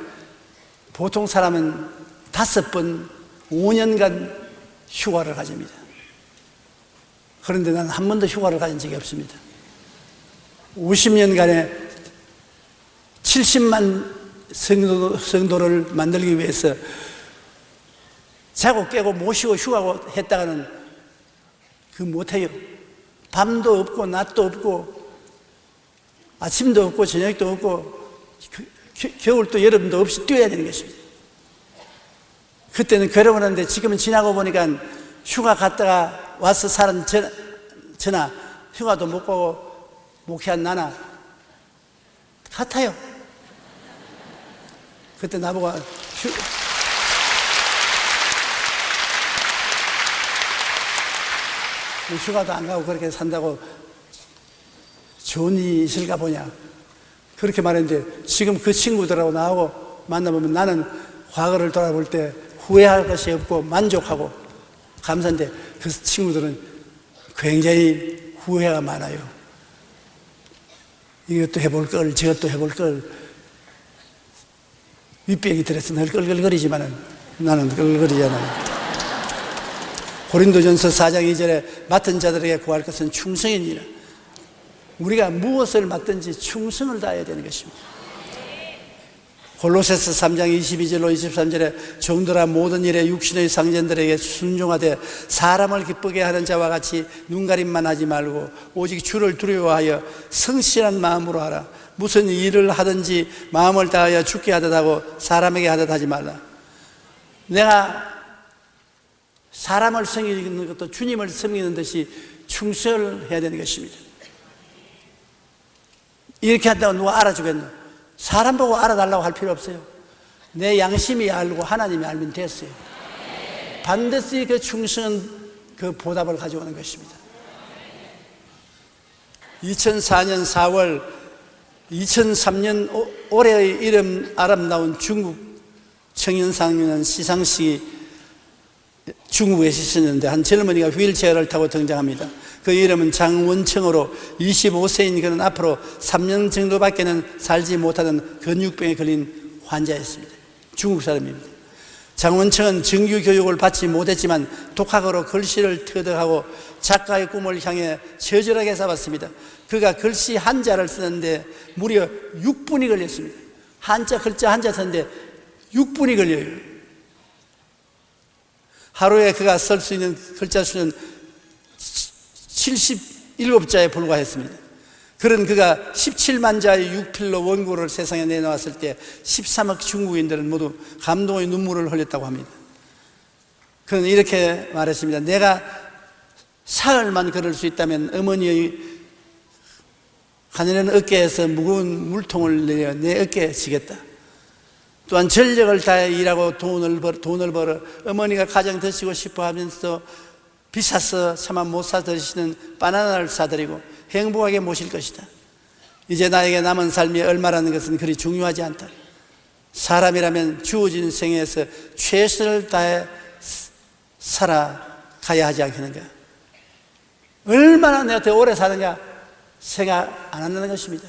보통 사람은 5번 5년간 휴가를 가집니다. 그런데 나는 한 번도 휴가를 가진 적이 없습니다. 50년간에 70만 성도를 만들기 위해서 자고 깨고 모시고 휴가고 했다가는 그거 못해요. 밤도 없고 낮도 없고 아침도 없고 저녁도 없고 겨울도 여름도 없이 뛰어야 되는 것입니다. 그때는 괴로웠는데 지금은 지나고 보니까 휴가 갔다가 와서 살은 저나 휴가도 못 가고 목회한 나나 같아요. 그때 나보고 휴가도 안 가고 그렇게 산다고 좋은 일이 있을까 보냐 그렇게 말했는데 지금 그 친구들하고 나하고 만나보면 나는 과거를 돌아볼 때 후회할 것이 없고 만족하고 감사한데 그 친구들은 굉장히 후회가 많아요. 이것도 해볼 걸 저것도 해볼 걸 윗배기 들어서 늘 끌끌거리지만은 나는 끌끌거리지 않아요. 고린도전서 4장 2절에 맡은 자들에게 구할 것은 충성이니라. 우리가 무엇을 맡든지 충성을 다해야 되는 것입니다. 골로새서 3장 22절로 23절에 종들아 모든 일에 육신의 상전들에게 순종하되 사람을 기쁘게 하는 자와 같이 눈가림만 하지 말고 오직 주를 두려워하여 성실한 마음으로 하라. 무슨 일을 하든지 마음을 다하여 주께 하듯 하고 사람에게 하듯 하지 말라. 내가 사람을 섬기는 것도 주님을 섬기는 듯이 충성을 해야 되는 것입니다. 이렇게 한다고 누가 알아주겠노? 사람 보고 알아달라고 할 필요 없어요. 내 양심이 알고 하나님이 알면 됐어요. 반드시 그 충성은 그 보답을 가져오는 것입니다. 2004년 4월 2003년 올해의 이름 아름다운 중국 청년상년 시상식이 중국에 있었는데 한 젊은이가 휠체어를 타고 등장합니다. 그 이름은 장원청으로 25세인 그는 앞으로 3년 정도밖에는 살지 못하던 근육병에 걸린 환자였습니다. 중국 사람입니다. 장원청은 정규 교육을 받지 못했지만 독학으로 글씨를 터득하고 작가의 꿈을 향해 처절하게 잡았습니다. 그가 글씨 한자를 쓰는데 무려 6분이 걸렸습니다. 한자 글자 한자 쓰는데 6분이 걸려요. 하루에 그가 쓸 수 있는 글자 수는 77자에 불과했습니다. 그런 그가 17만 자의 육필로 원고를 세상에 내놓았을 때 13억 중국인들은 모두 감동의 눈물을 흘렸다고 합니다. 그는 이렇게 말했습니다. 내가 사흘만 걸을 수 있다면 어머니의 가늘은 어깨에서 무거운 물통을 내려 내 어깨에 지겠다. 또한 전력을 다해 일하고 돈을 벌어 어머니가 가장 드시고 싶어 하면서 비싸서 차마 못 사 드시는 바나나를 사드리고 행복하게 모실 것이다. 이제 나에게 남은 삶이 얼마라는 것은 그리 중요하지 않다. 사람이라면 주어진 생에서 최선을 다해 살아가야 하지 않겠는가? 얼마나 내가 더 오래 사느냐 생각 안 한다는 것입니다.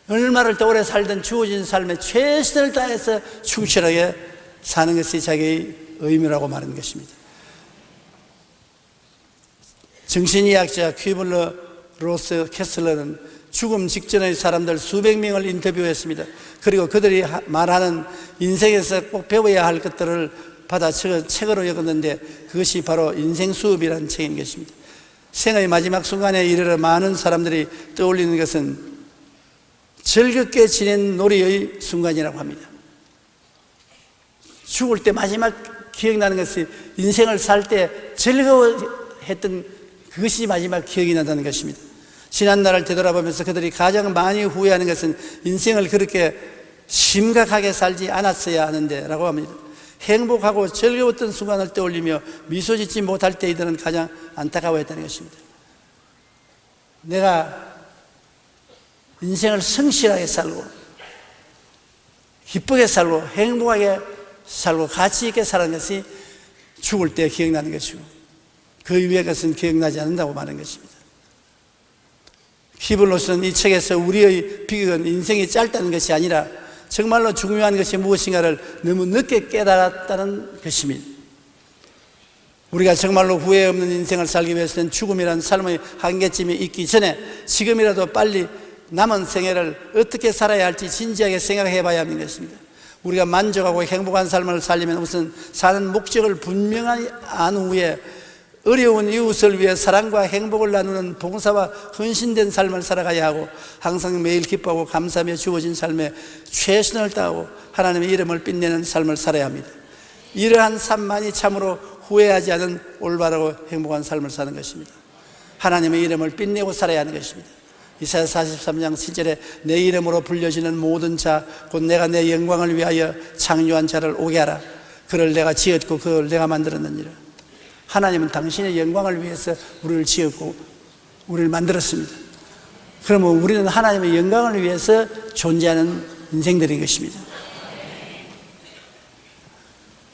얼마를 더 오래 살든 주어진 삶에 최선을 다해서 충실하게 사는 것이 자기의 의무라고 말하는 것입니다. 정신의학자 퀴블러 로스 캐슬러는 죽음 직전의 사람들 수백 명을 인터뷰했습니다. 그리고 그들이 말하는 인생에서 꼭 배워야 할 것들을 받아 책으로 적었는데 그것이 바로 인생 수업이라는 책인 것입니다. 생의 마지막 순간에 이르러 많은 사람들이 떠올리는 것은 즐겁게 지낸 놀이의 순간이라고 합니다. 죽을 때 마지막 기억나는 것이 인생을 살 때 즐거워했던 그것이 마지막 기억이 난다는 것입니다. 지난날을 되돌아보면서 그들이 가장 많이 후회하는 것은 인생을 그렇게 심각하게 살지 않았어야 하는데 라고 합니다. 행복하고 즐거웠던 순간을 떠올리며 미소 짓지 못할 때 이들은 가장 안타까워했다는 것입니다. 내가 인생을 성실하게 살고 기쁘게 살고 행복하게 살고 가치 있게 사는 것이 죽을 때 기억나는 것이고 그 이후의 것은 기억나지 않는다고 말하는 것입니다. 퀴블로스는 이 책에서 우리의 비극은 인생이 짧다는 것이 아니라 정말로 중요한 것이 무엇인가를 너무 늦게 깨달았다는 것입니다. 우리가 정말로 후회 없는 인생을 살기 위해서는 죽음이라는 삶의 한계점이 있기 전에 지금이라도 빨리 남은 생애를 어떻게 살아야 할지 진지하게 생각해 봐야 하는 것입니다. 우리가 만족하고 행복한 삶을 살려면 우선 사는 목적을 분명히 안 후에 어려운 이웃을 위해 사랑과 행복을 나누는 봉사와 헌신된 삶을 살아가야 하고 항상 매일 기뻐하고 감사하며 주어진 삶에 최선을 다하고 하나님의 이름을 빛내는 삶을 살아야 합니다. 이러한 삶만이 참으로 후회하지 않은 올바르고 행복한 삶을 사는 것입니다. 하나님의 이름을 빛내고 살아야 하는 것입니다. 이사야 43장 7절에 내 이름으로 불려지는 모든 자 곧 내가 내 영광을 위하여 창조한 자를 오게 하라. 그를 내가 지었고 그를 내가 만들었느니라. 하나님은 당신의 영광을 위해서 우리를 지었고 우리를 만들었습니다. 그러면 우리는 하나님의 영광을 위해서 존재하는 인생들인 것입니다.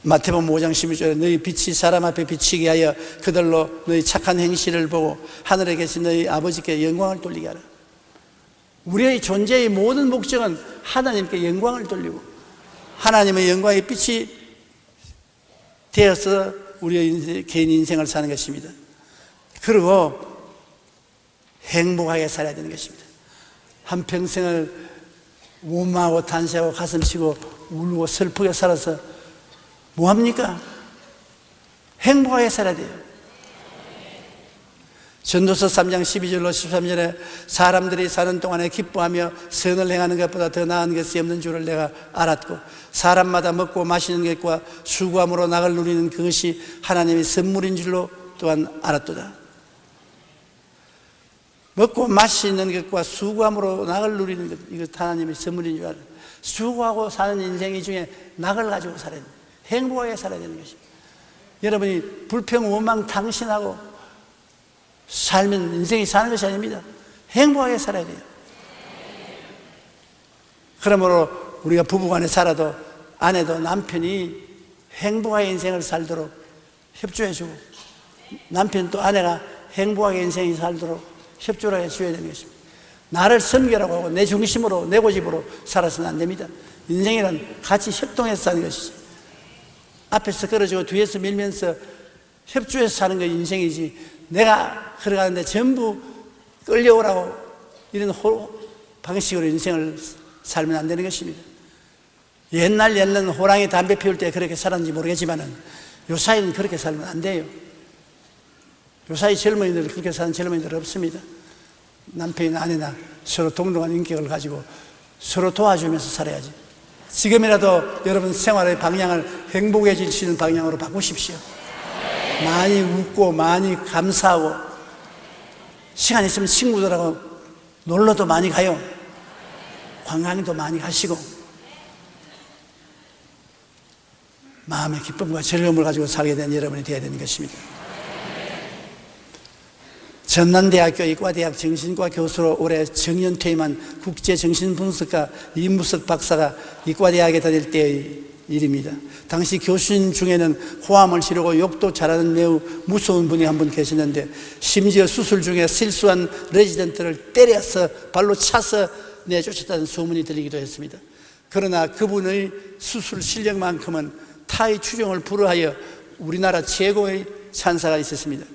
마태복음 5장 12절에 너희 빛이 사람 앞에 비치게 하여 그들로 너희 착한 행실을 보고 하늘에 계신 너희 아버지께 영광을 돌리게 하라. 우리의 존재의 모든 목적은 하나님께 영광을 돌리고 하나님의 영광의 빛이 되어서 우리의 개인 인생을 사는 것입니다. 그리고 행복하게 살아야 되는 것입니다. 한평생을 원망하고 탄식하고 가슴치고 울고 슬프게 살아서 뭐합니까? 행복하게 살아야 돼요. 전도서 3장 12절로 13절에 사람들이 사는 동안에 기뻐하며 선을 행하는 것보다 더 나은 것이 없는 줄을 내가 알았고 사람마다 먹고 마시는 것과 수고함으로 낙을 누리는 그것이 하나님의 선물인 줄로 또한 알았도다. 먹고 마시는 것과 수고함으로 낙을 누리는 것, 이것 하나님의 선물인 줄 알아요. 수고하고 사는 인생 중에 낙을 가지고 살아야 돼요. 행복하게 살아야 되는 것입니다. 여러분이 불평, 원망, 탕신하고 살면 인생이 사는 것이 아닙니다. 행복하게 살아야 돼요. 그러므로 우리가 부부간에 살아도 아내도 남편이 행복하게 인생을 살도록 협조해주고 남편 또 아내가 행복하게 인생이 살도록 협조를 해줘야 되는 것입니다. 나를 선결하고 하고 내 중심으로 내 고집으로 살아서는 안 됩니다. 인생이란 같이 협동해서 사는 것이지 앞에서 끌어주고 뒤에서 밀면서 협조해서 사는 게 인생이지 내가 걸어가는데 전부 끌려오라고 이런 방식으로 인생을 살면 안 되는 것입니다. 옛날에는 호랑이 담배 피울 때 그렇게 살았는지 모르겠지만 요사이는 그렇게 살면 안 돼요. 요사이 젊은이들 그렇게 사는 젊은이들 없습니다. 남편이나 아내나 서로 동등한 인격을 가지고 서로 도와주면서 살아야지. 지금이라도 여러분 생활의 방향을 행복해질 수 있는 방향으로 바꾸십시오. 많이 웃고 많이 감사하고 시간 있으면 친구들하고 놀러도 많이 가요. 관광도 많이 가시고 마음의 기쁨과 즐거움을 가지고 살게 된 여러분이 되어야 되는 것입니다. 전남대학교 이과대학 정신과 교수로 올해 정년 퇴임한 국제정신분석가 이무석 박사가 이과대학에 다닐 때의 일입니다. 당시 교수님 중에는 호암을 치르고 욕도 잘하는 매우 무서운 분이 한 분 계시는데, 심지어 수술 중에 실수한 레지던트를 때려서 발로 차서 내쫓았다는 소문이 들리기도 했습니다. 그러나 그분의 수술 실력만큼은 타의 추종을 불허하여 우리나라 최고의 찬사가 있었습니다.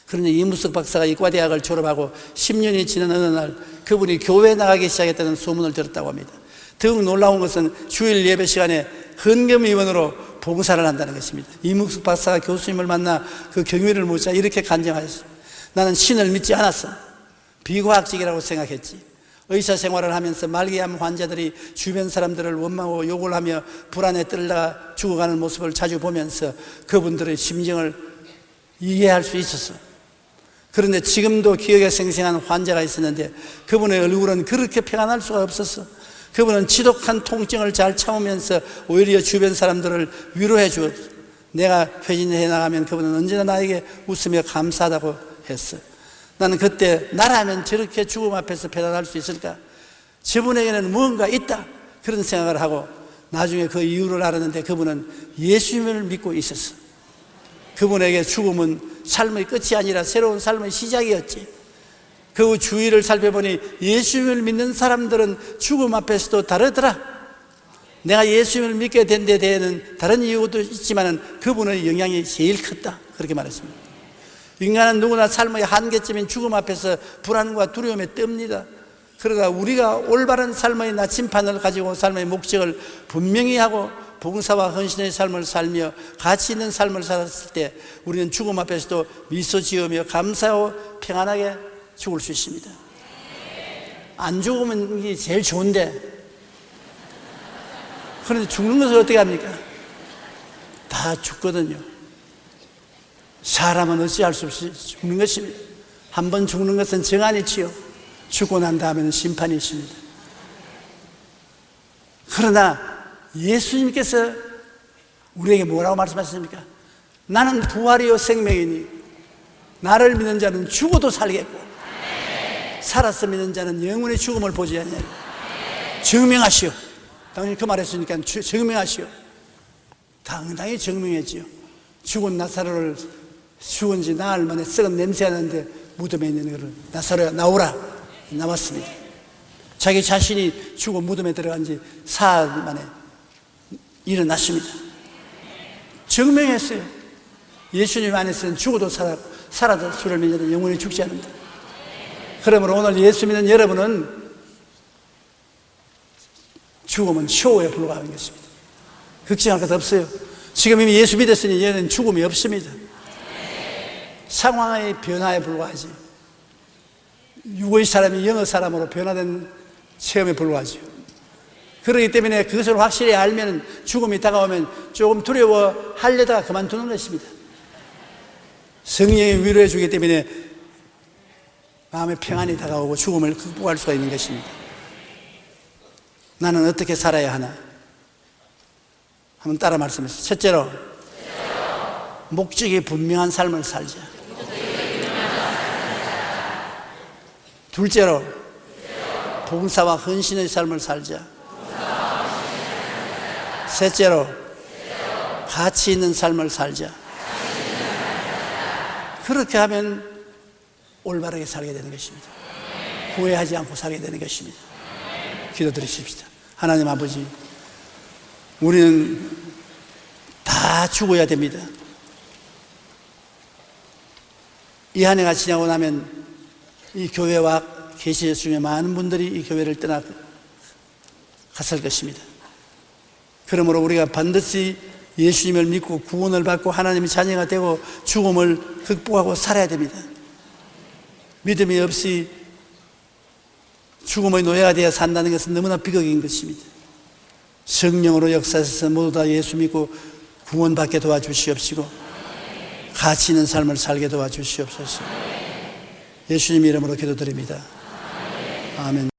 그런데 이무석 박사가 이과대학을 졸업하고 10년이 지난 어느 날 그분이 교회에 나가기 시작했다는 소문을 들었다고 합니다. 더욱 놀라운 것은 주일 예배 시간에 헌금위원으로 봉사를 한다는 것입니다. 이무석 박사가 교수님을 만나 그 경위를 묻자 이렇게 간증하셨습니다. 나는 신을 믿지 않았어. 비과학적이라고 생각했지. 의사 생활을 하면서 말기암 환자들이 주변 사람들을 원망하고 욕을 하며 불안에 떨다가 죽어가는 모습을 자주 보면서 그분들의 심정을 이해할 수 있었어. 그런데 지금도 기억에 생생한 환자가 있었는데 그분의 얼굴은 그렇게 평안할 수가 없었어. 그분은 지독한 통증을 잘 참으면서 오히려 주변 사람들을 위로해 주었어. 내가 회진해 나가면 그분은 언제나 나에게 웃으며 감사하다고 했어. 나는 그때 나라면 저렇게 죽음 앞에서 배단할 수 있을까? 저분에게는 무언가 있다, 그런 생각을 하고 나중에 그 이유를 알았는데 그분은 예수님을 믿고 있었어. 그분에게 죽음은 삶의 끝이 아니라 새로운 삶의 시작이었지. 그 주위를 살펴보니 예수님을 믿는 사람들은 죽음 앞에서도 다르더라. 내가 예수님을 믿게 된 데 대해는 다른 이유도 있지만 그분의 영향이 제일 컸다, 그렇게 말했습니다. 인간은 누구나 삶의 한계점인 죽음 앞에서 불안과 두려움에 떱니다. 그러나 우리가 올바른 삶의 나침판을 가지고 삶의 목적을 분명히 하고 봉사와 헌신의 삶을 살며 가치 있는 삶을 살았을 때 우리는 죽음 앞에서도 미소 지으며 감사하고 평안하게 죽을 수 있습니다. 안 죽으면 이게 제일 좋은데, 그런데 죽는 것을 어떻게 합니까? 다 죽거든요. 사람은 어찌할 수 없이 죽는 것입니다. 한번 죽는 것은 정한이지요. 죽고 난 다음에는 심판이 있습니다. 그러나 예수님께서 우리에게 뭐라고 말씀하셨습니까? 나는 부활이요 생명이니 나를 믿는 자는 죽어도 살겠고 살아서 믿는 자는 영원히 죽음을 보지 아니하리라. 증명하시오. 당연히 그 말했으니까 증명하시오. 당당히 증명했지요. 죽은 나사로를 죽은 지 나흘 만에 썩은 냄새 나는데 무덤에 있는 것을 나사로야 나오라, 나왔습니다. 자기 자신이 죽어 무덤에 들어간 지 사흘 만에 일어났습니다. 증명했어요. 예수님 안에서는 죽어도 살아도 주를 믿는 자는 영원히 죽지 않는다. 그러므로 오늘 예수 믿는 여러분은 죽음은 쇼에 불과한 것입니다. 걱정할 것 없어요. 지금 이미 예수 믿었으니 얘는 죽음이 없습니다. 상황의 변화에 불과하지. 육의 사람이 영의 사람으로 변화된 체험에 불과하죠. 그렇기 때문에 그것을 확실히 알면 죽음이 다가오면 조금 두려워하려다가 그만두는 것입니다. 성령이 위로해 주기 때문에 마음의 평안이 다가오고 죽음을 극복할 수가 있는 것입니다. 나는 어떻게 살아야 하나? 한번 따라 말씀하세요. 첫째로, 목적이 분명한 삶을 살자. 둘째로, 봉사와 헌신의 삶을 살자. 셋째로, 가치 있는 삶을 살자. 그렇게 하면 올바르게 살게 되는 것입니다. 후회하지 않고 살게 되는 것입니다. 기도드리십시다. 하나님 아버지, 우리는 다 죽어야 됩니다. 이 한 해가 지나고 나면 이 교회와 계시 중에 많은 분들이 이 교회를 떠나 갔을 것입니다. 그러므로 우리가 반드시 예수님을 믿고 구원을 받고 하나님의 자녀가 되고 죽음을 극복하고 살아야 됩니다. 믿음이 없이 죽음의 노예가 되어 산다는 것은 너무나 비극인 것입니다. 성령으로 역사하셔서 모두 다 예수 믿고 구원받게 도와주시옵시고 가치 있는 삶을 살게 도와주시옵소서. 예수님 이름으로 기도드립니다. 아멘.